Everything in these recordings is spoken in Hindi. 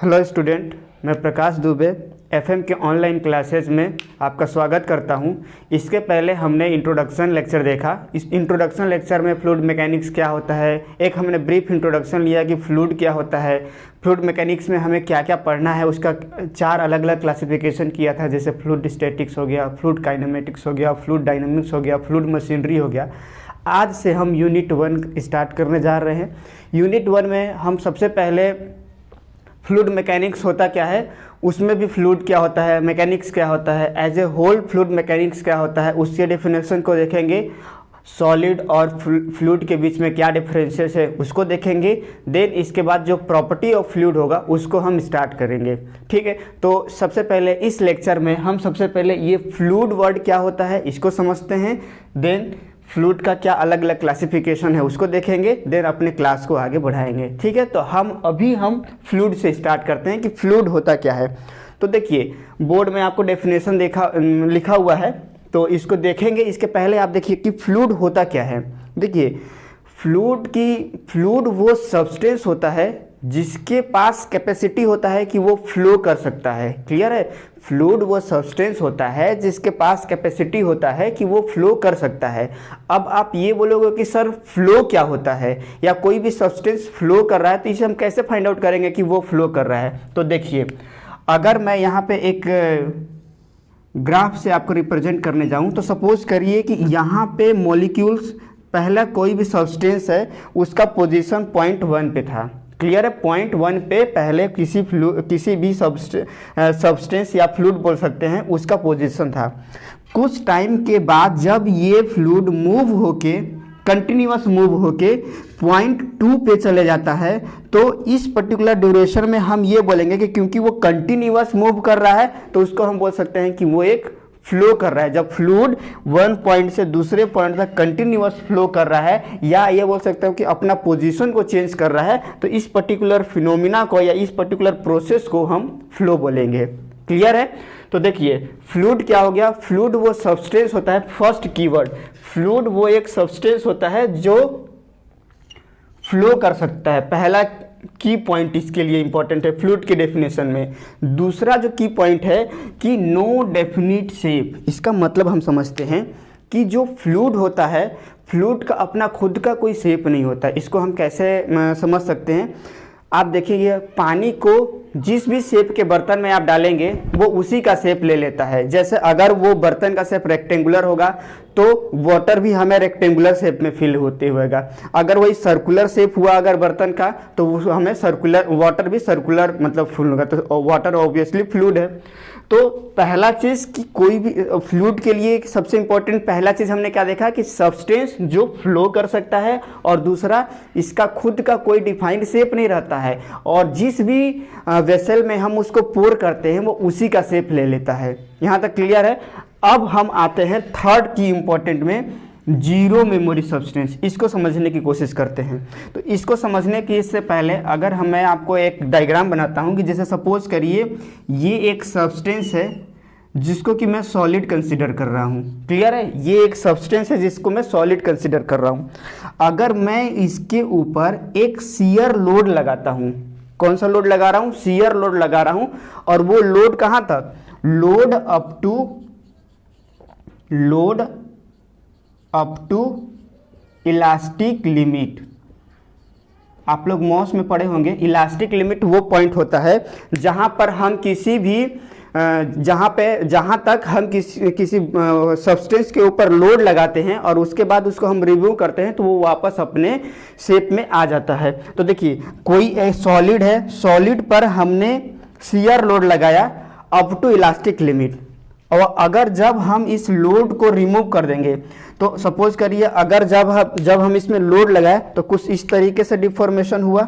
हेलो स्टूडेंट, मैं प्रकाश दुबे एफएम के ऑनलाइन क्लासेज में आपका स्वागत करता हूं। इसके पहले हमने इंट्रोडक्शन लेक्चर देखा। इस इंट्रोडक्शन लेक्चर में फ्लूइड मैकेनिक्स क्या होता है, एक हमने ब्रीफ इंट्रोडक्शन लिया कि फ्लूइड क्या होता है, फ्लूइड मैकेनिक्स में हमें क्या क्या पढ़ना है, उसका 4 अलग अलग क्लासिफिकेशन किया था, जैसे फ्लूइड स्टैटिक्स हो गया, फ्लूइड काइनेमेटिक्स हो गया, फ्लूइड डायनामिक्स हो गया, फ्लूइड मशीनरी हो गया। आज से हम यूनिट 1 स्टार्ट करने जा रहे हैं। यूनिट 1 में हम सबसे पहले फ्लूइड मैकेनिक्स होता क्या है, उसमें भी फ्लूइड क्या होता है, मैकेनिक्स क्या होता है, as a whole fluid mechanics क्या होता है, उसके डेफिनेशन को देखेंगे। सॉलिड और फ्लूइड के बीच में क्या डिफरेंसेस है उसको देखेंगे। देन इसके बाद जो प्रॉपर्टी ऑफ फ्लूइड होगा उसको हम स्टार्ट करेंगे। ठीक है, तो सबसे पहले इस लेक्चर में हम सबसे पहले ये फ्लूइड वर्ड क्या होता है इसको समझते हैं। देन फ्लूइड का क्या अलग अलग क्लासिफिकेशन है उसको देखेंगे। देन अपने क्लास को आगे बढ़ाएंगे। ठीक है, तो हम फ्लूइड से स्टार्ट करते हैं कि फ्लूइड होता क्या है। तो देखिए, बोर्ड में आपको डेफिनेशन लिखा हुआ है, तो इसको देखेंगे। इसके पहले आप देखिए कि फ्लूइड होता क्या है। देखिए, फ्लूइड वो सब्सटेंस होता है जिसके पास कैपेसिटी होता है कि वो फ्लो कर सकता है। क्लियर है, फ्लूइड वो सब्सटेंस होता है जिसके पास कैपेसिटी होता है कि वो फ्लो कर सकता है। अब आप ये बोलोगे कि सर फ्लो क्या होता है, या कोई भी सब्सटेंस फ्लो कर रहा है तो इसे हम कैसे फाइंड आउट करेंगे कि वो फ्लो कर रहा है। तो देखिए, अगर मैं यहाँ पे एक ग्राफ से आपको रिप्रेजेंट करने जाऊँ तो सपोज करिए कि यहाँ पे मॉलिक्यूल्स, पहला कोई भी सब्सटेंस है उसका पोजीशन पॉइंट 1 पे था। क्लियर है, पॉइंट 1 पे पहले किसी भी सब्सटेंस या फ्लूइड बोल सकते हैं उसका पोजीशन था। कुछ टाइम के बाद जब ये फ्लूइड कंटिन्यूअस मूव होके पॉइंट 2 पे चले जाता है, तो इस पर्टिकुलर ड्यूरेशन में हम ये बोलेंगे कि क्योंकि वो कंटिन्यूअस मूव कर रहा है तो उसको हम बोल सकते हैं कि वो एक फ्लो कर रहा है। जब फ्लूइड 1 पॉइंट से दूसरे पॉइंट तक कंटिन्यूअस फ्लो कर रहा है, या ये बोल सकते हो कि अपना पोजीशन को चेंज कर रहा है, तो इस पर्टिकुलर फिनोमिना को या इस पर्टिकुलर प्रोसेस को हम फ्लो बोलेंगे। क्लियर है, तो देखिए फ्लूइड क्या हो गया। फ्लूइड वो सब्सटेंस होता है, फर्स्ट कीवर्ड, फ्लूइड वो एक सब्सटेंस होता है जो फ्लो कर सकता है। पहला की पॉइंट इसके लिए इंपॉर्टेंट है फ्लूइड के डेफिनेशन में। दूसरा जो की पॉइंट है कि नो डेफिनिट शेप। इसका मतलब हम समझते हैं कि जो फ्लूइड होता है, फ्लूइड का अपना खुद का कोई शेप नहीं होता। इसको हम कैसे समझ सकते हैं, आप देखिए पानी को जिस भी शेप के बर्तन में आप डालेंगे वो उसी का शेप ले लेता है। जैसे अगर वो बर्तन का शेप रेक्टेंगुलर होगा तो वाटर भी हमें रेक्टेंगुलर शेप में फिल होते हुएगा। अगर वही सर्कुलर शेप हुआ अगर बर्तन का तो वो हमें वाटर भी सर्कुलर मतलब फुल होगा। तो वाटर ऑब्वियसली फ्लूइड है। तो पहला चीज़ कि कोई भी फ्लूइड के लिए सबसे इंपॉर्टेंट पहला चीज़ हमने क्या देखा कि सब्सटेंस जो फ्लो कर सकता है, और दूसरा इसका खुद का कोई डिफाइंड शेप नहीं रहता है, और जिस भी वेसल में हम उसको पोर करते हैं वो उसी का शेप ले लेता है। यहाँ तक क्लियर है। अब हम आते हैं थर्ड की इंपॉर्टेंट में, जीरो मेमोरी सब्सटेंस। इसको समझने की कोशिश करते हैं। तो इसको समझने की इससे पहले अगर मैं आपको एक डायग्राम बनाता हूं कि जैसे सपोज करिए ये एक सब्सटेंस है जिसको कि मैं सॉलिड कंसीडर कर रहा हूं। क्लियर है, ये एक सब्सटेंस है जिसको मैं सॉलिड कंसीडर कर रहा हूं। अगर मैं इसके ऊपर एक शियर लोड लगाता हूं, कौन सा लोड लगा रहा हूं, शियर लोड लगा रहा हूं, और वो लोड कहां तक, load up to elastic limit. आप लोग मॉस में पढ़े होंगे, इलास्टिक लिमिट वो पॉइंट होता है जहां पर हम किसी भी जहां तक हम किसी सब्सटेंस के ऊपर लोड लगाते हैं और उसके बाद उसको हम रिमूव करते हैं तो वो वापस अपने शेप में आ जाता है। तो देखिए कोई सॉलिड है, सॉलिड पर हमने शियर लोड लगाया अप टू इलास्टिक लिमिट, और अगर जब हम इस लोड को रिमूव कर देंगे तो सपोज करिए अगर जब हम इसमें लोड लगाए तो कुछ इस तरीके से डिफॉर्मेशन हुआ,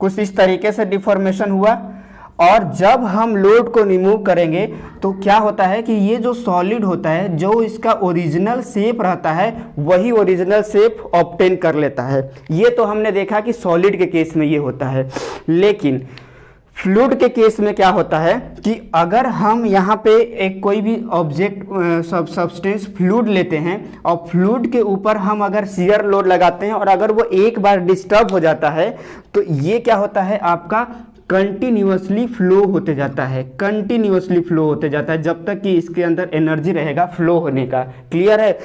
कुछ इस तरीके से डिफॉर्मेशन हुआ, और जब हम लोड को रिमूव करेंगे तो क्या होता है कि ये जो सॉलिड होता है, जो इसका ओरिजिनल शेप रहता है वही ओरिजिनल शेप ऑब्टेन कर लेता है। ये तो हमने देखा कि सॉलिड के केस में ये होता है। लेकिन फ्लूइड के केस में क्या होता है कि अगर हम यहाँ पे एक कोई भी ऑब्जेक्ट सब्सटेंस फ्लूइड लेते हैं और फ्लूइड के ऊपर हम अगर शियर लोड लगाते हैं और अगर वो एक बार डिस्टर्ब हो जाता है तो ये क्या होता है, आपका कंटिन्यूअसली फ्लो होते जाता है, कंटिन्यूअसली फ्लो होते जाता है जब तक कि इसके अंदर एनर्जी रहेगा फ्लो होने का। क्लियर है।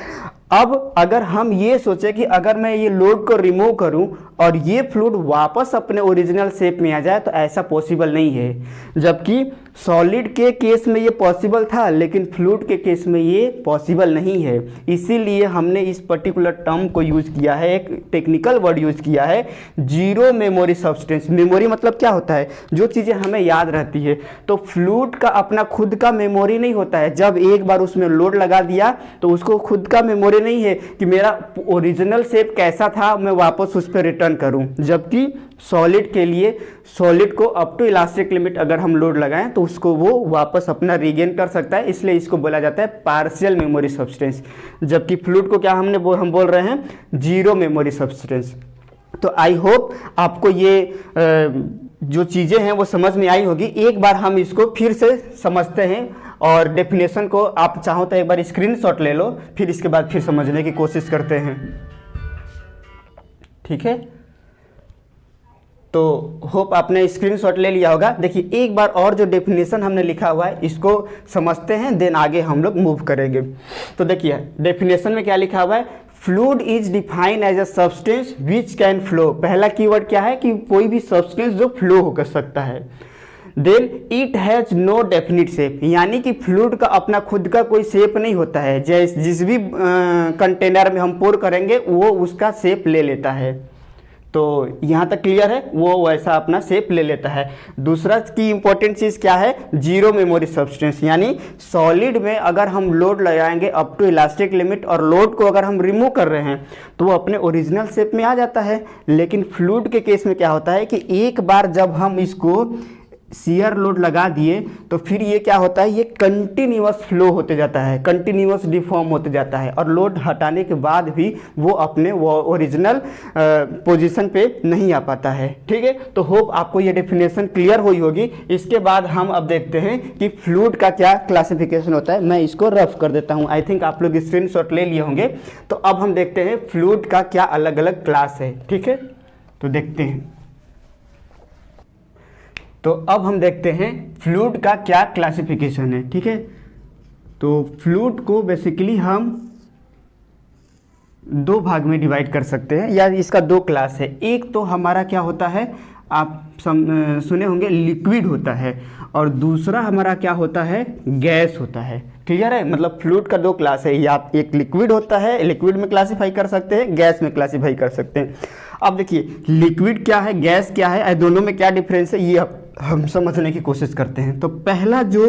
अब अगर हम ये सोचें कि अगर मैं ये लोड को रिमूव करूं और ये फ्लूइड वापस अपने ओरिजिनल शेप में आ जाए तो ऐसा पॉसिबल नहीं है। जबकि सॉलिड के केस में ये पॉसिबल था लेकिन फ्लूइड के केस में ये पॉसिबल नहीं है। इसीलिए हमने इस पर्टिकुलर टर्म को यूज़ किया है, एक टेक्निकल वर्ड यूज़ किया है, जीरो मेमोरी सब्सटेंस। मेमोरी मतलब क्या होता है, जो चीज़ें हमें याद रहती है। तो फ्लूइड का अपना खुद का मेमोरी नहीं होता है। जब एक बार उसमें लोड लगा दिया तो उसको खुद का मेमोरी नहीं है कि मेरा ओरिजिनल शेप कैसा था मैं वापस उस पर रिटर्न करूं। जबकि सॉलिड के लिए, सॉलिड को अप टू इलास्टिक लिमिट अगर हम लोड लगाएं तो उसको वो वापस अपना रीगेन कर सकता है, इसलिए इसको बोला जाता है पार्शियल मेमोरी सब्सटेंस। जबकि फ्लूइड को क्या हम बोल रहे हैं, जीरो मेमोरी सब्सटेंस। तो आई होप आपको ये जो चीज़ें हैं वो समझ में आई होगी। एक बार हम इसको फिर से समझते हैं और डेफिनेशन को आप चाहो तो एक बार स्क्रीनशॉट ले लो, फिर इसके बाद फिर समझने की कोशिश करते हैं। ठीक है, तो होप आपने स्क्रीनशॉट ले लिया होगा। देखिए एक बार और जो डेफिनेशन हमने लिखा हुआ है इसको समझते हैं, देन आगे हम लोग मूव करेंगे। तो देखिए डेफिनेशन में क्या लिखा हुआ है, fluid is defined as a substance which can flow. पहला कीवर्ड क्या है कि कोई भी सब्सटेंस जो फ्लो हो कर सकता है। Then it has no definite shape, यानी कि फ्लूइड का अपना खुद का कोई शेप नहीं होता है। जैसे जिस भी कंटेनर में हम पोर करेंगे वो उसका शेप ले लेता है। तो यहाँ तक क्लियर है, वो वैसा अपना शेप ले लेता है। दूसरा की इंपॉर्टेंट चीज़ क्या है, जीरो मेमोरी सब्सटेंस, यानी सॉलिड में अगर हम लोड लगाएंगे अप टू इलास्टिक लिमिट और लोड को अगर हम रिमूव कर रहे हैं तो वो अपने ओरिजिनल शेप में आ जाता है। लेकिन फ्लूइड के केस में क्या होता है कि एक बार जब हम इसको शियर लोड लगा दिए तो फिर ये क्या होता है, ये कंटिन्यूअस फ्लो होते जाता है, कंटिन्यूअस डिफॉर्म होते जाता है और लोड हटाने के बाद भी वो अपने ओरिजिनल पोजीशन पे नहीं आ पाता है। ठीक है, तो होप आपको ये डेफिनेशन क्लियर हुई होगी। इसके बाद हम अब देखते हैं कि फ्लूइड का क्या क्लासिफिकेशन होता है। मैं इसको रफ कर देता हूँ, आई थिंक आप लोग स्क्रीनशॉट ले लिए होंगे। तो अब हम देखते हैं फ्लूइड का क्या अलग अलग क्लास है। ठीक है, तो देखते हैं। तो अब हम देखते हैं फ्लूइड का क्या क्लासिफिकेशन है। ठीक है, तो फ्लूइड को बेसिकली हम दो भाग में डिवाइड कर सकते हैं, या इसका दो क्लास है। एक तो हमारा क्या होता है, आप सुने होंगे लिक्विड होता है, और दूसरा हमारा क्या होता है, गैस होता है। क्लियर है, मतलब फ्लूइड का दो क्लास है, या एक लिक्विड होता है, लिक्विड में क्लासीफाई कर सकते हैं, गैस में क्लासीफाई कर सकते हैं। अब देखिए लिक्विड क्या है, गैस क्या है, दोनों में क्या डिफरेंस है, ये हम समझने की कोशिश करते हैं। तो पहला जो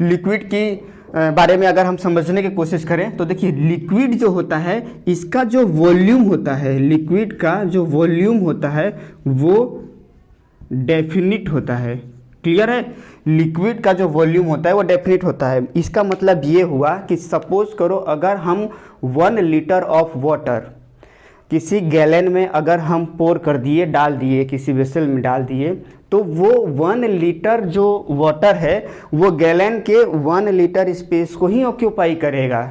लिक्विड की बारे में अगर हम समझने की कोशिश करें तो देखिए लिक्विड जो होता है इसका जो वॉल्यूम होता है, लिक्विड का जो वॉल्यूम होता है वो डेफिनिट होता है। क्लियर है, लिक्विड का जो वॉल्यूम होता है वो डेफिनिट होता है। इसका मतलब ये हुआ कि सपोज करो अगर हम 1 लीटर ऑफ वाटर किसी गैलन में अगर हम पोर कर दिए, डाल दिए, किसी वेसल में डाल दिए, तो वो 1 लीटर जो वाटर है वो गैलन के 1 लीटर स्पेस को ही ऑक्यूपाई करेगा।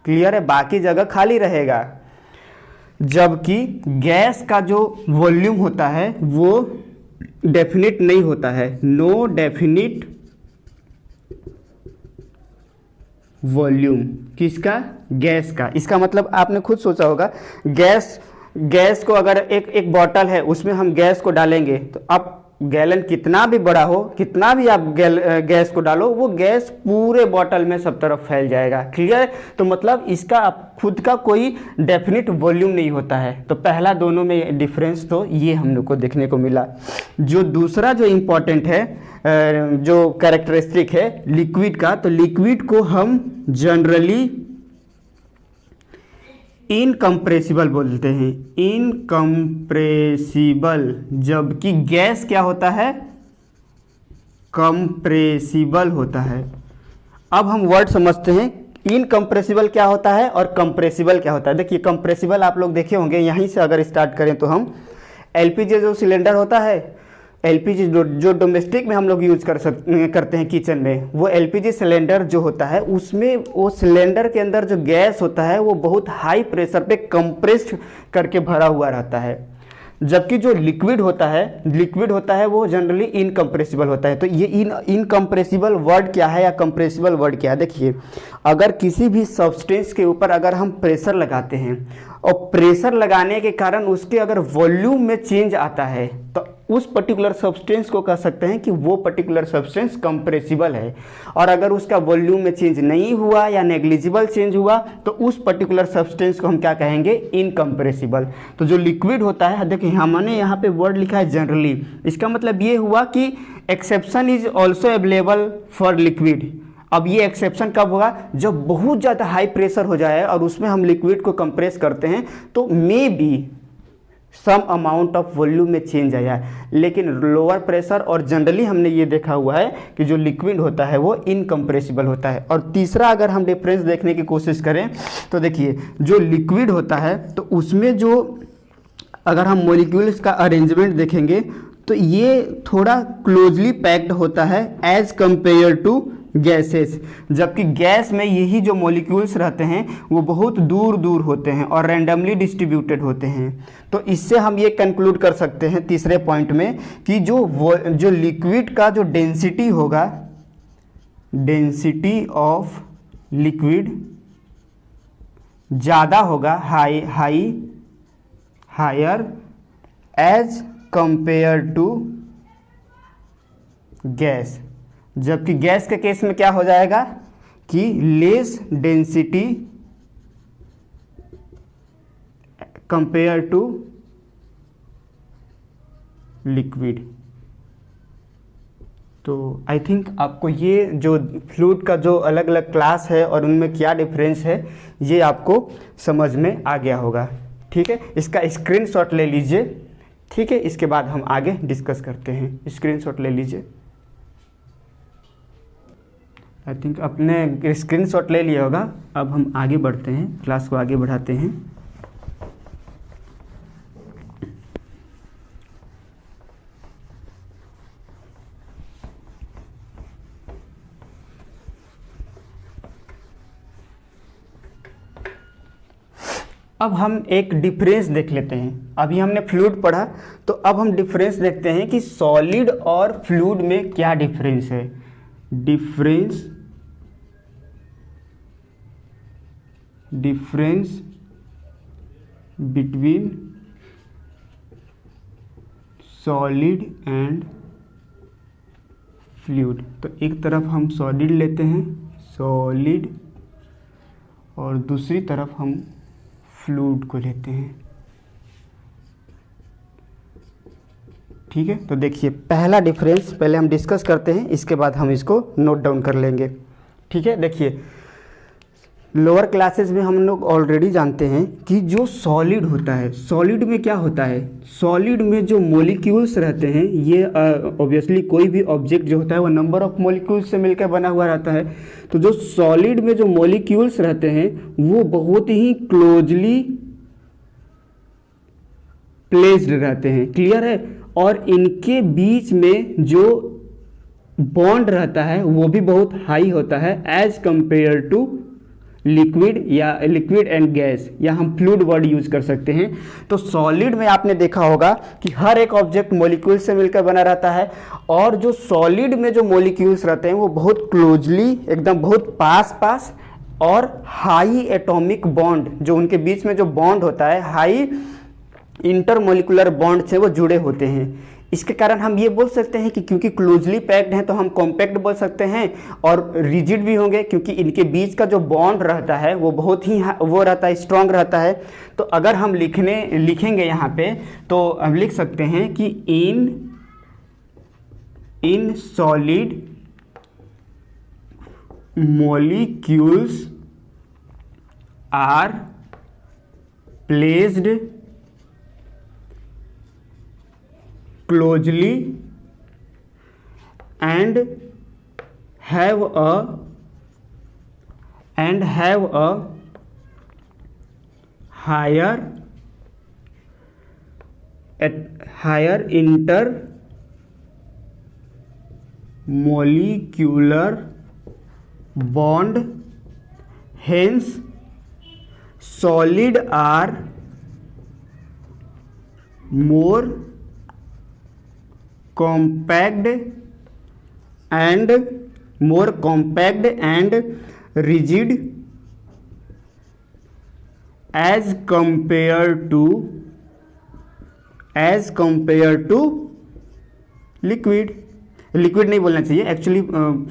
क्लियर है, बाकी जगह खाली रहेगा। जबकि गैस का जो वॉल्यूम होता है वो डेफिनिट नहीं होता है, नो डेफिनिट वॉल्यूम। किसका, गैस का। इसका मतलब आपने खुद सोचा होगा, गैस को अगर एक बॉटल है उसमें हम गैस को डालेंगे तो अब गैलन कितना भी बड़ा हो, कितना भी आप गैस को डालो, वो गैस पूरे बॉटल में सब तरफ फैल जाएगा। क्लियर, तो मतलब इसका खुद का कोई डेफिनिट वॉल्यूम नहीं होता है। तो पहला दोनों में डिफरेंस तो ये हम लोग को देखने को मिला। जो दूसरा जो इम्पोर्टेंट है, जो कैरेक्टरिस्टिक है लिक्विड का, तो लिक्विड को हम जनरली इनकम्प्रेसिबल बोलते हैं, इनकम्प्रेसिबल। जबकि गैस क्या होता है, कंप्रेसिबल होता है। अब हम वर्ड समझते हैं, इनकम्प्रेसिबल क्या होता है और कंप्रेसिबल क्या होता है। देखिए कंप्रेसिबल आप लोग देखे होंगे, यहीं से अगर स्टार्ट करें तो हम एलपीजी जो सिलेंडर होता है एलपीजी जो डोमेस्टिक में हम लोग यूज करते हैं किचन में, वो एलपीजी सिलेंडर जो होता है उसमें वो सिलेंडर के अंदर जो गैस होता है वो बहुत हाई प्रेशर पे कंप्रेस्ड करके भरा हुआ रहता है, जबकि जो लिक्विड होता है वो जनरली इनकम्प्रेसिबल होता है। तो ये इनकम्प्रेसिबल वर्ड क्या है या कंप्रेसिबल वर्ड क्या है? देखिए, अगर किसी भी सब्सटेंस के ऊपर अगर हम प्रेशर लगाते हैं और प्रेशर लगाने के कारण उसके अगर वॉल्यूम में चेंज आता है तो उस पर्टिकुलर सब्सटेंस को कह सकते हैं कि वो पर्टिकुलर सब्सटेंस कंप्रेसिबल है। और अगर उसका वॉल्यूम में चेंज नहीं हुआ या नेग्लिजिबल चेंज हुआ तो उस पर्टिकुलर सब्सटेंस को हम क्या कहेंगे? इनकम्प्रेसिबल। तो जो लिक्विड होता है, देखिए हमने यहाँ पे वर्ड लिखा है जनरली, इसका मतलब ये हुआ कि exception is also available for liquid. अब ये एक्सेप्शन कब होगा? जब बहुत ज़्यादा हाई प्रेशर हो जाए और उसमें हम लिक्विड को कंप्रेस करते हैं तो may be some amount of volume में चेंज आया, लेकिन लोअर प्रेशर और जनरली हमने ये देखा हुआ है कि जो लिक्विड होता है वो इनकम्प्रेसिबल होता है। और तीसरा अगर हम डिफरेंस देखने की कोशिश करें तो देखिए, जो लिक्विड होता है तो उसमें जो अगर हम मॉलिक्यूल्स का अरेंजमेंट देखेंगे तो ये थोड़ा क्लोजली पैक्ड होता है एज कंपेयर टू गैसेस, जबकि गैस में यही जो मॉलिक्यूल्स रहते हैं वो बहुत दूर दूर होते हैं और रैंडमली डिस्ट्रीब्यूटेड होते हैं। तो इससे हम ये कंक्लूड कर सकते हैं तीसरे पॉइंट में कि जो लिक्विड का जो डेंसिटी होगा, डेंसिटी ऑफ लिक्विड ज़्यादा होगा, higher as compare to gas, जबकि गैस के केस में क्या हो जाएगा कि less density compare to liquid. तो आई थिंक आपको ये जो फ्लूइड का जो अलग अलग क्लास है और उनमें क्या डिफरेंस है ये आपको समझ में आ गया होगा। ठीक है, इसका स्क्रीनशॉट ले लीजिए। ठीक है, इसके बाद हम आगे डिस्कस करते हैं। स्क्रीनशॉट ले लीजिए। आई थिंक अपने स्क्रीनशॉट ले लिया होगा। अब हम आगे बढ़ते हैं, क्लास को आगे बढ़ाते हैं। अब हम एक डिफरेंस देख लेते हैं। अभी हमने फ्लूइड पढ़ा तो अब हम डिफरेंस देखते हैं कि सॉलिड और फ्लूइड में क्या डिफरेंस है। Difference between solid and fluid. तो एक तरफ हम सॉलिड लेते हैं, सॉलिड, और दूसरी तरफ हम फ्लूइड को लेते हैं। ठीक है, तो देखिए पहला डिफरेंस पहले हम डिस्कस करते हैं, इसके बाद हम इसको नोट डाउन कर लेंगे। ठीक है, देखिए लोअर क्लासेस में हम लोग ऑलरेडी जानते हैं कि जो सॉलिड होता है, सॉलिड में क्या होता है, सॉलिड में जो मॉलिक्यूल्स रहते हैं ये ऑब्वियसली कोई भी ऑब्जेक्ट जो होता है वो नंबर ऑफ मॉलिक्यूल्स से मिलकर बना हुआ रहता है। तो जो सॉलिड में जो मॉलिक्यूल्स रहते हैं वो बहुत ही क्लोजली प्लेस्ड रहते हैं, क्लियर है, और इनके बीच में जो बॉन्ड रहता है वो भी बहुत हाई होता है एज कंपेयर टू लिक्विड या लिक्विड एंड गैस, या हम फ्लूइड वर्ड यूज कर सकते हैं। तो सॉलिड में आपने देखा होगा कि हर एक ऑब्जेक्ट मॉलिक्यूल से मिलकर बना रहता है, और जो सॉलिड में जो मॉलिक्यूल्स रहते हैं वो बहुत क्लोजली, एकदम बहुत पास और हाई एटॉमिक बॉन्ड, जो उनके बीच में जो बॉन्ड होता है हाई इंटरमोलिकुलर बॉन्ड से वो जुड़े होते हैं। इसके कारण हम ये बोल सकते हैं कि क्योंकि क्लोजली पैक्ड हैं तो हम कॉम्पैक्ट बोल सकते हैं, और रिजिड भी होंगे क्योंकि इनके बीच का जो बॉन्ड रहता है वो बहुत ही वो रहता है, स्ट्रॉन्ग रहता है। तो अगर हम लिखेंगे यहाँ पे तो हम लिख सकते हैं कि in solid molecules are placed closely and have a higher molecular bond, hence solid are more compact and rigid as compared to liquid नहीं बोलना चाहिए, एक्चुअली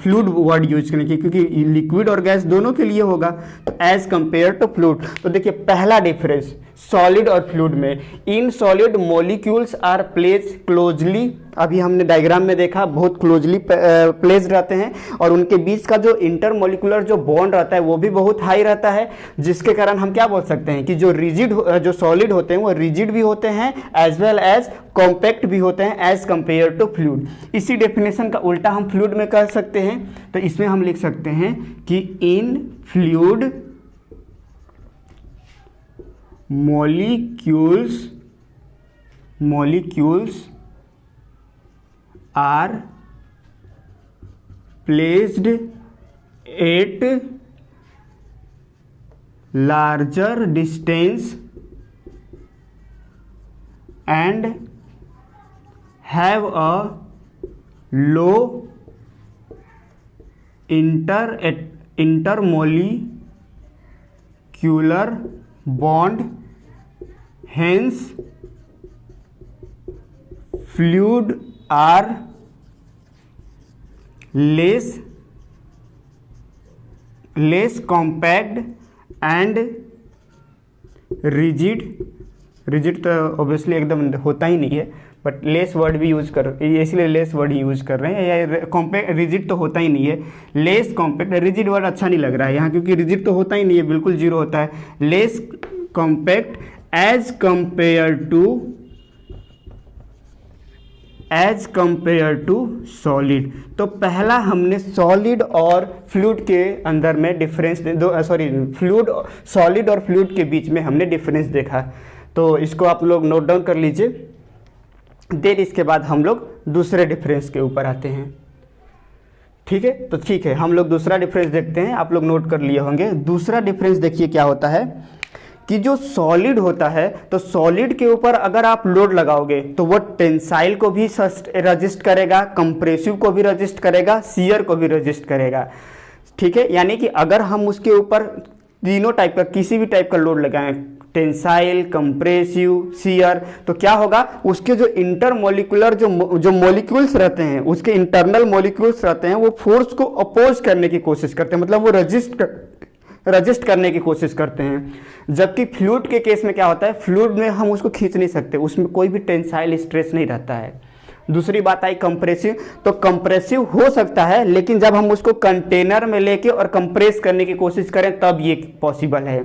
फ्लूइड वर्ड यूज करने की, क्योंकि लिक्विड और गैस दोनों के लिए होगा। तो एज कंपेयर टू फ्लूइड, तो देखिए पहला डिफरेंस सॉलिड और फ्लूइड में, in solid molecules are place closely, अभी हमने डायग्राम में देखा बहुत क्लोजली प्लेस रहते हैं, और उनके बीच का जो इंटरमोलिकुलर जो बॉन्ड रहता है वो भी बहुत हाई रहता है, जिसके कारण हम क्या बोल सकते हैं कि जो सॉलिड होते हैं वो रिजिड भी होते हैं एज वेल एज कॉम्पैक्ट भी होते हैं एज कंपेयर टू फ्लूइड। इसी डेफिनेशन का उल्टा हम फ्लूइड में कर सकते हैं, तो इसमें हम लिख सकते हैं कि इन fluid molecules are placed at larger distance and have a low intermolecular bond, hence fluid are less compact and rigid तो ऑब्वियसली एकदम होता ही नहीं है, बट लेस वर्ड भी यूज कर, इसलिए लेस वर्ड ही यूज कर रहे हैं, या कॉम्पैक्ट रिजिड तो होता ही नहीं है, लेस कॉम्पैक्ट, रिजिड वर्ड अच्छा नहीं लग रहा है यहाँ, क्योंकि रिजिड तो होता ही नहीं है, बिल्कुल जीरो होता है, less compact as compare to solid. तो पहला हमने सॉलिड और फ्लूइड के अंदर में डिफरेंस फ्लूइड, सॉलिड और फ्लूइड के बीच में हमने डिफरेंस देखा, तो इसको आप लोग नोट डाउन कर लीजिए। देन इसके बाद हम लोग दूसरे डिफरेंस के ऊपर आते हैं, ठीक है। तो ठीक है, हम लोग दूसरा डिफरेंस देखते हैं, आप लोग नोट कर लिए होंगे। दूसरा डिफरेंस देखिए क्या होता है कि जो सॉलिड होता है, तो सॉलिड के ऊपर अगर आप लोड लगाओगे तो वो टेंसाइल को भी रजिस्ट करेगा, कंप्रेसिव को भी रजिस्ट करेगा, शियर को भी रजिस्ट करेगा, ठीक है। यानी कि अगर हम उसके ऊपर तीनों टाइप का किसी भी टाइप का लोड लगाएं, टेंसाइल, कंप्रेसिव, शियर, तो क्या होगा, उसके जो इंटरमोलिकुलर जो मॉलिक्यूल्स रहते हैं, उसके इंटरनल मॉलिक्यूल्स रहते हैं, वो फोर्स को अपोज करने की कोशिश करते हैं, मतलब वो रजिस्ट करने की कोशिश करते हैं। जबकि फ्लूइड के केस में क्या होता है, फ्लूइड में हम उसको खींच नहीं सकते, उसमें कोई भी टेंसाइल स्ट्रेस नहीं रहता है। दूसरी बात आई कंप्रेसिव, तो कंप्रेसिव हो सकता है, लेकिन जब हम उसको कंटेनर में लेके और कंप्रेस करने की कोशिश करें तब ये पॉसिबल है।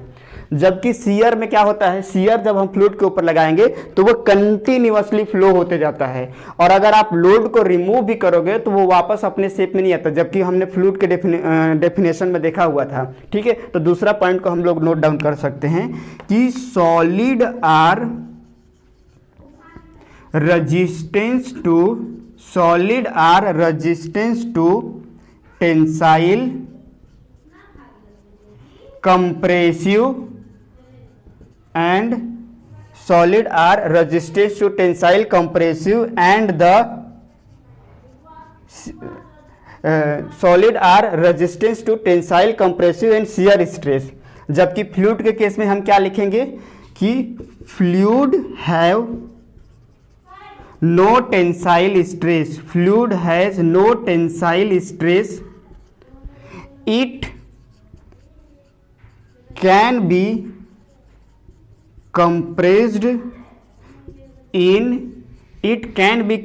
जबकि शियर में क्या होता है, शियर जब हम फ्लूइड के ऊपर लगाएंगे तो वो कंटिन्यूअसली फ्लो होते जाता है, और अगर आप लोड को रिमूव भी करोगे तो वो वापस अपने शेप में नहीं आता, जबकि हमने फ्लूइड के डेफिनेशन में देखा हुआ था, ठीक है। तो दूसरा पॉइंट को हम लोग नोट डाउन कर सकते हैं कि solid are resistance to tensile, compressive and solid are resistant to tensile, compressive and the solid are resistant to tensile, compressive and shear stress। जबकि फ्लूइड के केस में हम क्या लिखेंगे कि fluid have no tensile stress, fluid has no tensile stress, it can be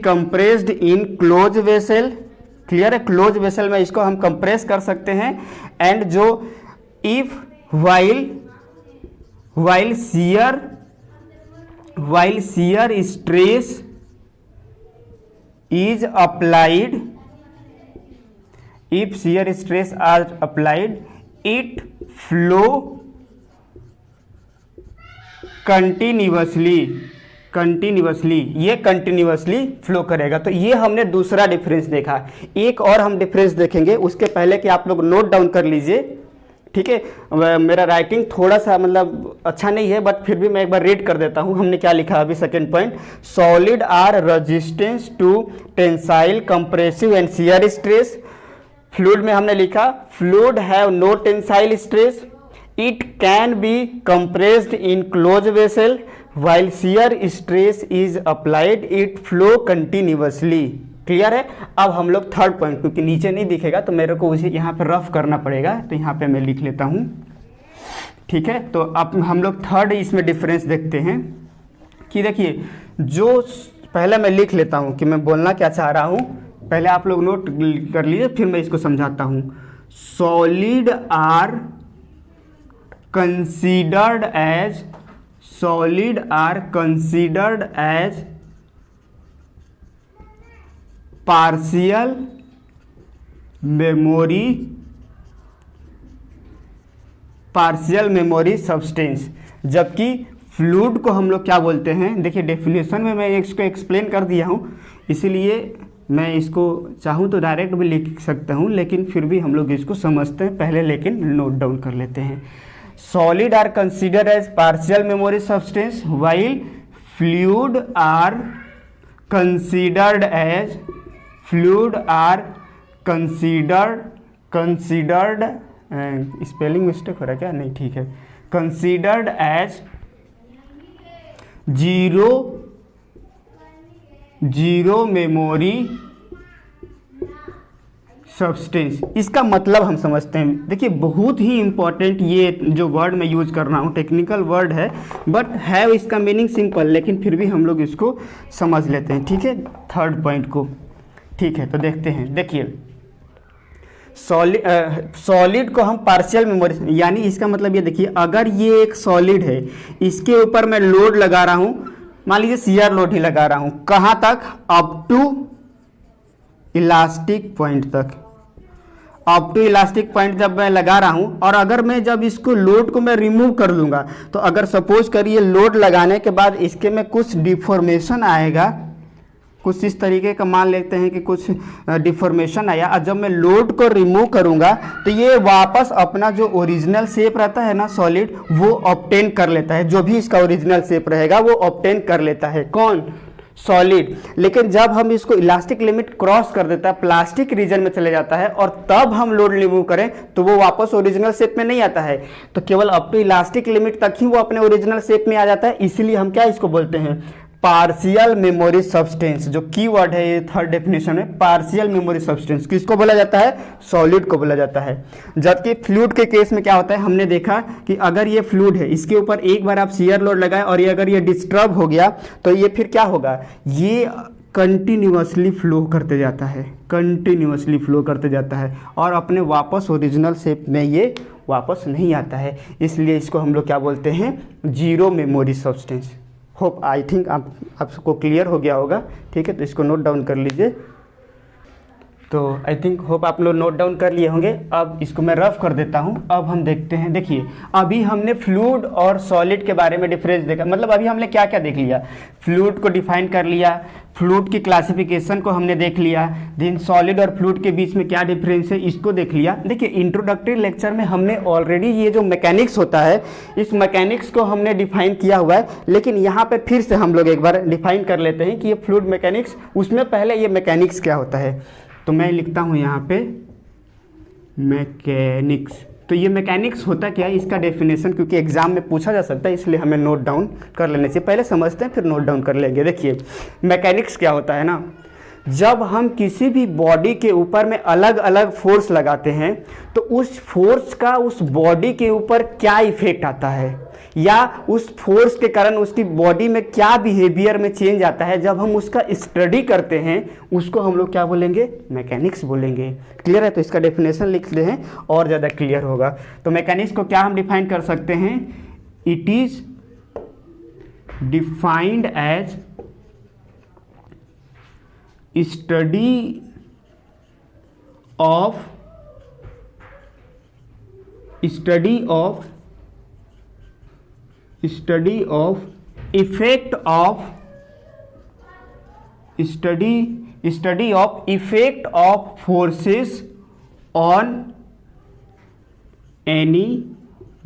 compressed in closed vessel, clear है, क्लोज वेसल में इसको हम कंप्रेस कर सकते हैं, एंड जो if while shear stress is applied, if shear stress are applied, it flow continuously continuously, ये कंटिन्यूअसली फ्लो करेगा। तो ये हमने दूसरा डिफरेंस देखा। एक और हम डिफरेंस देखेंगे, उसके पहले कि आप लोग नोट डाउन कर लीजिए, ठीक है। मेरा राइटिंग थोड़ा सा मतलब अच्छा नहीं है, बट फिर भी मैं एक बार रीड कर देता हूँ। हमने क्या लिखा अभी second point, solid are resistance to tensile, compressive and shear stress. Fluid में हमने लिखा fluid have no tensile stress, it can be compressed in close vessel, while shear stress is applied it flow continuously। Clear है। अब हम लोग थर्ड पॉइंट, क्योंकि नीचे नहीं दिखेगा तो मेरे को उसे यहाँ पे रफ करना पड़ेगा, तो यहाँ पे मैं लिख लेता हूँ, ठीक है। तो अब हम लोग थर्ड इसमें डिफरेंस देखते हैं कि देखिए, जो पहले मैं लिख लेता हूँ कि मैं बोलना क्या चाह रहा हूँ, पहले आप लोग नोट कर लीजिए, फिर मैं इसको समझाता हूँ। Solid are considered as, solid are considered as partial memory substance, जबकि फ्लूइड को हम लोग क्या बोलते हैं, देखिए डेफिनेशन में मैं इसको एक्सप्लेन कर दिया हूँ, इसीलिए मैं इसको चाहूँ तो डायरेक्ट भी लिख सकता हूँ, लेकिन फिर भी हम लोग इसको समझते हैं पहले, लेकिन नोट डाउन कर लेते हैं। Solid are considered as partial memory substance, while fluid are considered spelling mistake हो रहा है क्या, नहीं ठीक है, considered as zero memory substance. इसका मतलब हम समझते हैं, देखिए बहुत ही इंपॉर्टेंट ये जो वर्ड मैं यूज कर रहा हूँ, टेक्निकल वर्ड है, बट है इसका मीनिंग सिंपल, लेकिन फिर भी हम लोग इसको समझ लेते हैं, ठीक है, थर्ड पॉइंट को, ठीक है। तो देखते हैं, देखिए सॉलिड को हम पार्शियल मेमोरी, यानी इसका मतलब ये देखिए, अगर ये एक सॉलिड है, इसके ऊपर मैं लोड लगा रहा हूँ, मान लीजिए शियर लोड ही लगा रहा हूँ, कहाँ तक, अप टू इलास्टिक पॉइंट तक, अप टू इलास्टिक पॉइंट जब मैं लगा रहा हूं, और अगर मैं जब इसको लोड को मैं रिमूव कर लूंगा, तो अगर सपोज करिए लोड लगाने के बाद इसके में कुछ डिफॉर्मेशन आएगा, कुछ इस तरीके का मान लेते हैं कि कुछ डिफॉर्मेशन आया, और जब मैं लोड को रिमूव करूंगा तो ये वापस अपना जो ओरिजिनल शेप रहता है ना सॉलिड, वो ऑब्टेन कर लेता है, जो भी इसका ओरिजिनल शेप रहेगा वो ऑब्टेन कर लेता है, कौन, सॉलिड। लेकिन जब हम इसको इलास्टिक लिमिट क्रॉस कर देता है, प्लास्टिक रीजन में चले जाता है, और तब हम लोड रिमूव करें तो वो वापस ओरिजिनल शेप में नहीं आता है, तो केवल अप टू इलास्टिक लिमिट तक ही वो अपने ओरिजिनल शेप में आ जाता है। इसीलिए हम क्या इसको बोलते हैं, पार्शियल मेमोरी सब्सटेंस। जो कीवर्ड है ये थर्ड डेफिनेशन में, पार्शियल मेमोरी सब्सटेंस किसको बोला जाता है, सॉलिड को बोला जाता है। जबकि फ्लूइड के केस में क्या होता है, हमने देखा कि अगर ये फ्लूइड है, इसके ऊपर एक बार आप शियर लोड लगाए और ये अगर ये डिस्टर्ब हो गया तो ये फिर क्या होगा, ये कंटिन्यूअसली फ्लो करते जाता है, कंटिन्यूअसली फ्लो करते जाता है, और अपने वापस ओरिजिनल शेप में ये वापस नहीं आता है। इसलिए इसको हम लोग क्या बोलते हैं, zero memory substance. Hope I think आपको क्लियर हो गया होगा, ठीक है। तो इसको नोट डाउन कर लीजिए। तो आई थिंक होप आप लोग नोट डाउन कर लिए होंगे। अब इसको मैं रफ कर देता हूँ। अब हम देखते हैं, देखिए अभी हमने फ्लूइड और सॉलिड के बारे में डिफरेंस देखा, मतलब अभी हमने क्या क्या देख लिया, फ्लूइड को डिफाइन कर लिया, फ्लूइड की क्लासिफिकेशन को हमने देख लिया, देन सॉलिड और फ्लूइड के बीच में क्या डिफरेंस है इसको देख लिया। देखिए इंट्रोडक्टरी लेक्चर में हमने ऑलरेडी ये जो मैकेनिक्स होता है, इस मैकेनिक्स को हमने डिफाइन किया हुआ है, लेकिन यहाँ पे फिर से हम लोग एक बार डिफाइन कर लेते हैं कि ये फ्लूइड मैकेनिक्स, उसमें पहले ये मैकेनिक्स क्या होता है। तो मैं लिखता हूँ यहाँ पे मैकेनिक्स। तो ये मैकेनिक्स होता क्या है, इसका डेफिनेशन क्योंकि एग्जाम में पूछा जा सकता है, इसलिए हमें नोट डाउन कर लेने से पहले समझते हैं, फिर नोट डाउन कर लेंगे। देखिए मैकेनिक्स क्या होता है ना, जब हम किसी भी बॉडी के ऊपर में अलग अलग फोर्स लगाते हैं तो उस फोर्स का उस बॉडी के ऊपर क्या इफेक्ट आता है, या उस फोर्स के कारण उसकी बॉडी में क्या बिहेवियर में चेंज आता है, जब हम उसका स्टडी करते हैं उसको हम लोग क्या बोलेंगे, मैकेनिक्स बोलेंगे। क्लियर है। तो इसका डेफिनेशन लिखते हैं और ज़्यादा क्लियर होगा। तो मैकेनिक्स को क्या हम डिफाइन कर सकते हैं, it is defined as study of effect of study of effect of forces on any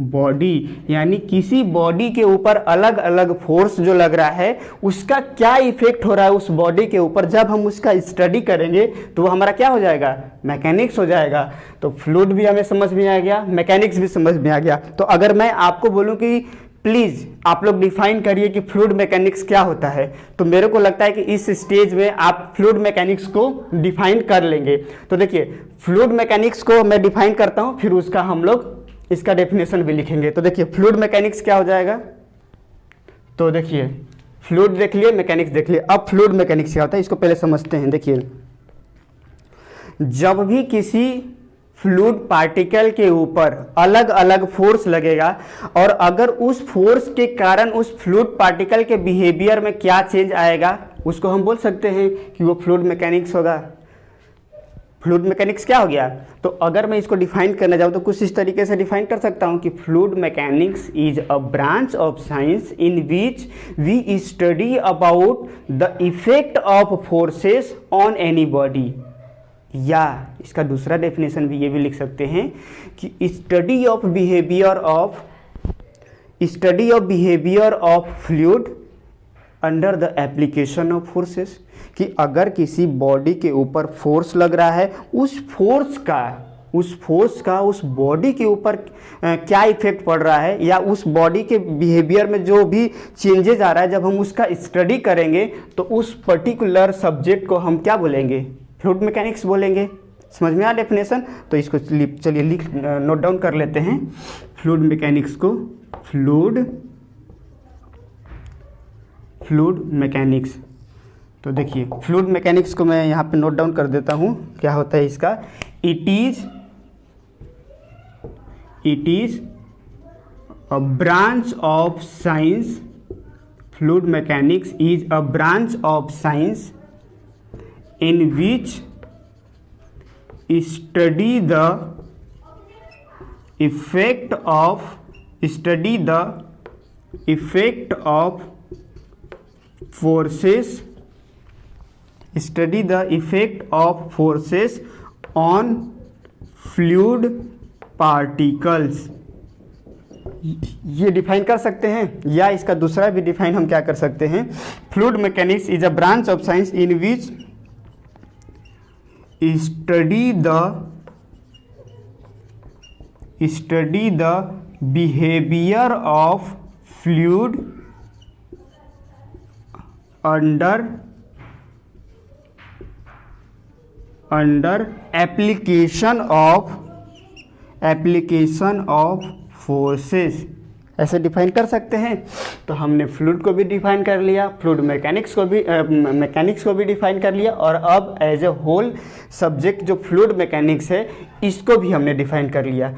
body, यानी किसी बॉडी के ऊपर अलग अलग फोर्स जो लग रहा है उसका क्या इफेक्ट हो रहा है उस बॉडी के ऊपर, जब हम उसका स्टडी करेंगे तो वो हमारा क्या हो जाएगा, मैकेनिक्स हो जाएगा। तो फ्लूइड भी हमें समझ में आ गया, मैकेनिक्स भी समझ में आ गया। तो अगर मैं आपको बोलूं कि प्लीज़ आप लोग डिफाइन करिए कि फ्लूइड मैकेनिक्स क्या होता है, तो मेरे को लगता है कि इस स्टेज में आप फ्लूइड मैकेनिक्स को डिफाइन कर लेंगे। तो देखिए फ्लूइड मैकेनिक्स को मैं डिफाइन करता हूं, फिर उसका हम लोग इसका डेफिनेशन भी लिखेंगे। तो देखिए फ्लूइड मैकेनिक्स क्या हो जाएगा, तो देखिए फ्लूइड देख लिए, मैकेनिक्स देख लिए, अब फ्लूइड मैकेनिक्स क्या होता है इसको पहले समझते हैं। देखिए जब भी किसी फ्लूइड पार्टिकल के ऊपर अलग अलग फोर्स लगेगा और अगर उस फोर्स के कारण उस फ्लूइड पार्टिकल के बिहेवियर में क्या चेंज आएगा उसको हम बोल सकते हैं कि वो फ्लूइड मैकेनिक्स होगा। फ्लूइड मैकेनिक्स क्या हो गया, तो अगर मैं इसको डिफाइन करने जाऊँ तो कुछ इस तरीके से डिफाइन कर सकता हूँ कि fluid mechanics is a branch of science in which we study about the effect of forces on any body, या इसका दूसरा डेफिनेशन भी ये भी लिख सकते हैं कि study of behaviour of fluid under the application of forces, कि अगर किसी बॉडी के ऊपर फोर्स लग रहा है उस फोर्स का उस बॉडी के ऊपर क्या इफेक्ट पड़ रहा है, या उस बॉडी के बिहेवियर में जो भी चेंजेस आ रहा है, जब हम उसका स्टडी करेंगे तो उस पर्टिकुलर सब्जेक्ट को हम क्या बोलेंगे, फ्लूइड मैकेनिक्स बोलेंगे। समझ में आया डेफिनेशन, तो इसको चलिए नोट डाउन कर लेते हैं फ्लूइड मैकेनिक्स को। फ्लूइड मैकेनिक्स, तो देखिए फ्लूइड मैकेनिक्स को मैं यहाँ पे नोट डाउन कर देता हूँ क्या होता है इसका। It is a branch of science, fluid mechanics is a branch of science in which study the effect of forces on fluid particles, ये डिफाइन कर सकते हैं, या इसका दूसरा भी डिफाइन हम क्या कर सकते हैं, fluid mechanics is a branch of science in which study the behavior of fluid under application of forces, ऐसे डिफाइन कर सकते हैं। तो हमने फ्लूइड को भी डिफाइन कर लिया, फ्लूइड मैकेनिक्स को भी डिफाइन कर लिया, और अब एज ए होल सब्जेक्ट जो फ्लूइड मैकेनिक्स है इसको भी हमने डिफाइन कर लिया।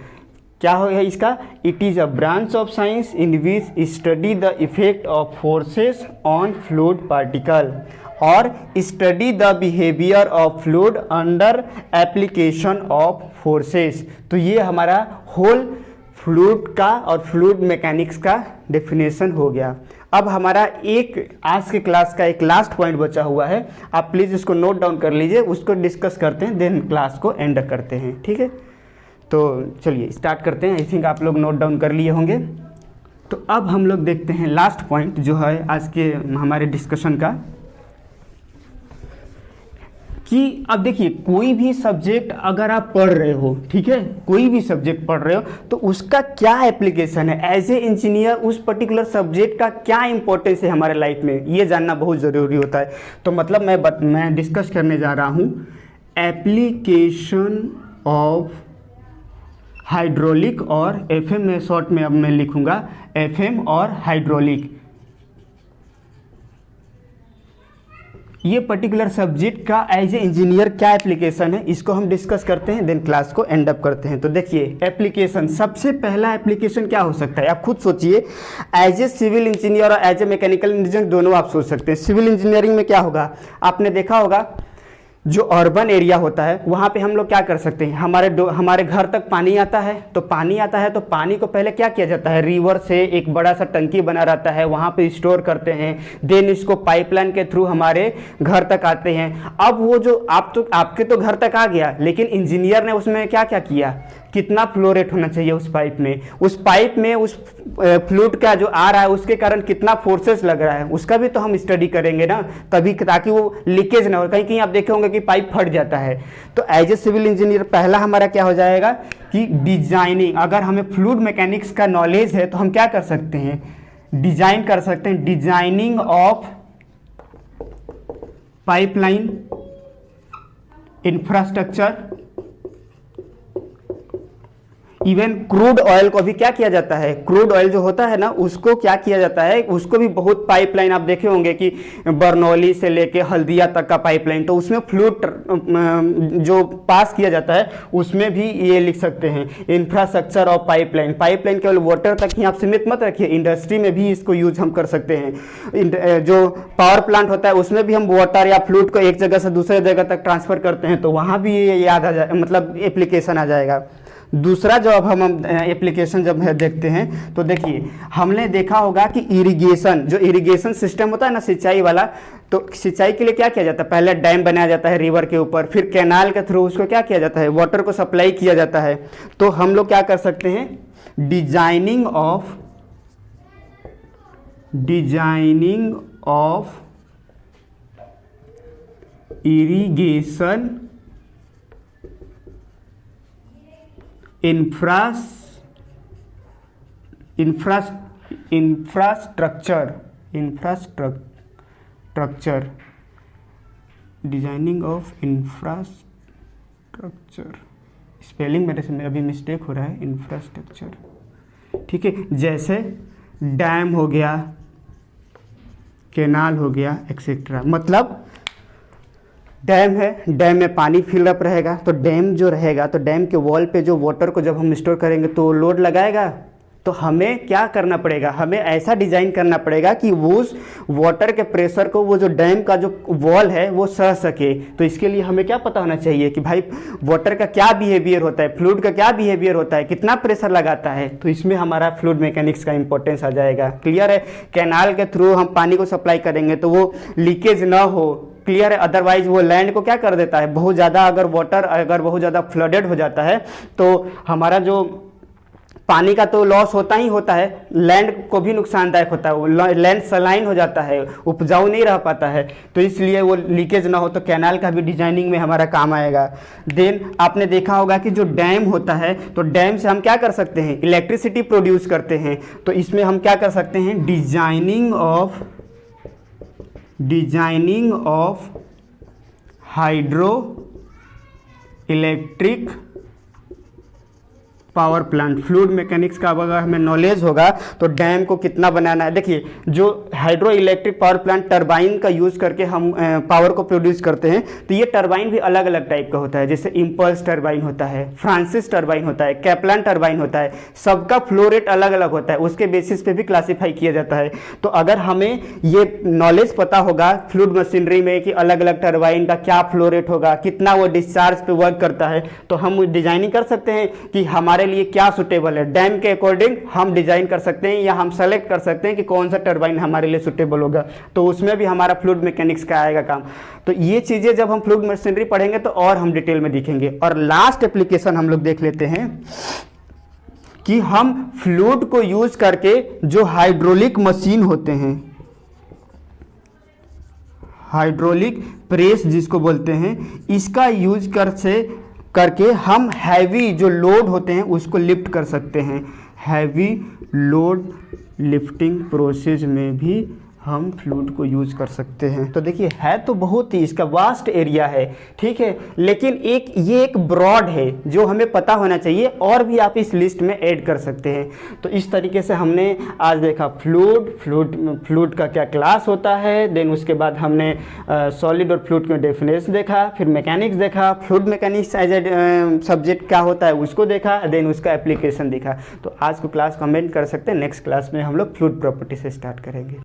क्या हो गया इसका, it is a branch of science in which study the effect of forces on fluid particle और study the behaviour of fluid under application of forces. तो ये हमारा होल फ्लूइड का और फ्लूइड मैकेनिक्स का डेफिनेशन हो गया। अब हमारा एक आज के क्लास का एक लास्ट पॉइंट बचा हुआ है, आप प्लीज़ इसको नोट डाउन कर लीजिए, उसको डिस्कस करते हैं, देन क्लास को एंड करते हैं। ठीक है, तो चलिए स्टार्ट करते हैं। आई थिंक आप लोग नोट डाउन कर लिए होंगे। तो अब हम लोग देखते हैं लास्ट पॉइंट जो है आज के हमारे डिस्कशन का, कि अब देखिए कोई भी सब्जेक्ट अगर आप पढ़ रहे हो, ठीक है, कोई भी सब्जेक्ट पढ़ रहे हो तो उसका क्या एप्लीकेशन है, एज ए इंजीनियर उस पर्टिकुलर सब्जेक्ट का क्या इंपॉर्टेंस है हमारे लाइफ में, ये जानना बहुत ज़रूरी होता है। तो मतलब मैं डिस्कस करने जा रहा हूँ एप्लीकेशन ऑफ हाइड्रोलिक, और एफएम में शॉर्ट में अब मैं लिखूँगा एफएम और हाइड्रोलिक। ये पर्टिकुलर सब्जेक्ट का एज ए इंजीनियर क्या एप्लीकेशन है इसको हम डिस्कस करते हैं, देन क्लास को एंड अप करते हैं। तो देखिए एप्लीकेशन, सबसे पहला एप्लीकेशन क्या हो सकता है, आप खुद सोचिए। एज ए सिविल इंजीनियर और एज ए मैकेनिकल इंजीनियर दोनों आप सोच सकते हैं। सिविल इंजीनियरिंग में क्या होगा, आपने देखा होगा जो अर्बन एरिया होता है वहाँ पे हम लोग क्या कर सकते हैं, हमारे घर तक पानी आता है, तो पानी को पहले क्या किया जाता है, रिवर से एक बड़ा सा टंकी बना रहता है, वहाँ पे स्टोर करते हैं, देन इसको पाइपलाइन के थ्रू हमारे घर तक आते हैं। अब वो जो आपके तो घर तक आ गया, लेकिन इंजीनियर ने उसमें क्या क्या किया, कितना फ्लो रेट होना चाहिए उस पाइप में उस फ्लूइड का जो आ रहा है उसके कारण कितना फोर्सेस लग रहा है, उसका भी तो हम स्टडी करेंगे ना तभी, ताकि वो लीकेज ना हो। कहीं कहीं आप देखे होंगे कि पाइप फट जाता है। तो एज ए सिविल इंजीनियर पहला हमारा क्या हो जाएगा कि डिजाइनिंग, अगर हमें फ्लूइड मैकेनिक्स का नॉलेज है तो हम क्या कर सकते हैं, डिजाइन कर सकते हैं, designing of pipeline infrastructure. Even crude oil को भी क्या किया जाता है, क्रूड ऑयल जो होता है ना उसको क्या किया जाता है, उसको भी बहुत पाइपलाइन आप देखे होंगे कि बरनौली से लेके हल्दिया तक का पाइपलाइन, तो उसमें फ्लूइड जो पास किया जाता है उसमें भी ये लिख सकते हैं इंफ्रास्ट्रक्चर ऑफ पाइपलाइन केवल वाटर तक ही आप सीमित मत रखिए, इंडस्ट्री में भी इसको यूज हम कर सकते हैं। जो पावर प्लांट होता है उसमें भी हम वाटर या फ्लूइड को एक जगह से दूसरे जगह तक ट्रांसफर करते हैं, तो वहाँ भी ये याद आ जाए, मतलब एप्लीकेशन आ जाएगा। दूसरा जो अब हम एप्लीकेशन जब देखते हैं तो देखिए, हमने देखा होगा कि इरिगेशन सिस्टम होता है ना सिंचाई वाला, तो सिंचाई के लिए क्या किया जाता है, पहले डैम बनाया जाता है रिवर के ऊपर, फिर कैनाल के थ्रू उसको क्या किया जाता है, वाटर को सप्लाई किया जाता है। तो हम लोग क्या कर सकते हैं, designing of irrigation infrastructure, designing of infrastructure, spelling मेरे से अभी मिस्टेक हो रहा है, इंफ्रास्ट्रक्चर, ठीक है। जैसे डैम हो गया, कैनाल हो गया, एक्सेट्रा। मतलब डैम है, डैम में पानी फिल अप रहेगा, तो डैम जो रहेगा तो डैम के वॉल पे जो वाटर को जब हम स्टोर करेंगे तो लोड लगाएगा, तो हमें क्या करना पड़ेगा, हमें ऐसा डिजाइन करना पड़ेगा कि वो उस वाटर के प्रेशर को वो जो डैम का जो वॉल है वो सह सके। तो इसके लिए हमें क्या पता होना चाहिए कि भाई वाटर का क्या बिहेवियर होता है, फ्लूइड का क्या बिहेवियर होता है, कितना प्रेशर लगाता है, तो इसमें हमारा फ्लूइड मैकेनिक्स का इंपॉर्टेंस आ जाएगा। क्लियर है, कैनाल के थ्रू हम पानी को सप्लाई करेंगे तो वो लीकेज ना हो, क्लियर है, अदरवाइज वो लैंड को क्या कर देता है, बहुत ज़्यादा अगर वाटर अगर बहुत ज़्यादा फ्लडेड हो जाता है तो हमारा जो पानी का तो लॉस होता ही होता है, लैंड को भी नुकसानदायक होता है, वो लैंड सलाइन हो जाता है, उपजाऊ नहीं रह पाता है, तो इसलिए वो लीकेज ना हो, तो कैनाल का भी डिजाइनिंग में हमारा काम आएगा। देन आपने देखा होगा कि जो डैम होता है तो डैम से हम क्या कर सकते हैं, इलेक्ट्रिसिटी प्रोड्यूस करते हैं, तो इसमें हम क्या कर सकते हैं, designing of hydro electric power plant. Fluid mechanics का अगर हमें नॉलेज होगा तो डैम को कितना बनाना है, देखिए जो hydro electric power plant turbine का यूज़ करके हम पावर को प्रोड्यूस करते हैं, तो ये टरबाइन भी अलग अलग टाइप का होता है, जैसे इम्पल्स टरबाइन होता है, फ्रांसिस टरबाइन होता है, कैप्लान टरबाइन होता है, सबका फ्लो रेट अलग अलग होता है, उसके बेसिस पे भी क्लासीफाई किया जाता है। तो अगर हमें ये नॉलेज पता होगा फ्लूइड मशीनरी में कि अलग अलग टरबाइन का क्या फ्लो रेट होगा, कितना वो डिस्चार्ज पे वर्क करता है, तो हम डिजाइनिंग कर सकते हैं कि हमारे लिए क्या सुटेबल है, डैम के अकॉर्डिंग हम डिजाइन कर सकते हैं या हम सेलेक्ट कर सकते हैं कि कौन सा टरबाइन हमारे लिए सुटेबल होगा, तो उसमें भी हमारा फ्लूइड मैकेनिक्स का आएगा काम। तो ये चीजें जब हम फ्लूइड मशीनरी पढ़ेंगे तो और हम डिटेल में दिखेंगे। और लास्ट एप्लीकेशन हम लोग देख लेते हैं कि हम फ्लूइड को यूज करके जो हाइड्रोलिक मशीन होते हैं, हाइड्रोलिक प्रेस जिसको बोलते हैं, इसका यूज करके हम हैवी जो लोड होते हैं उसको लिफ्ट कर सकते हैं। हैवी लोड लिफ्टिंग प्रोसेस में भी हम फ्लूइड को यूज कर सकते हैं। तो देखिए है तो बहुत ही, इसका वास्ट एरिया है, ठीक है, लेकिन ये एक ब्रॉड है जो हमें पता होना चाहिए, और भी आप इस लिस्ट में ऐड कर सकते हैं। तो इस तरीके से हमने आज देखा फ्लूइड का क्या क्लास होता है, देन उसके बाद हमने सॉलिड और फ्लूइड का डेफिनेशन देखा, फिर मैकेनिक्स देखा, fluid mechanics as a subject क्या होता है उसको देखा, देन उसका एप्लीकेशन देखा। तो आज को क्लास कमेंट कर सकते हैं, नेक्स्ट क्लास में हम लोग फ्लूइड प्रॉपर्टी से स्टार्ट करेंगे।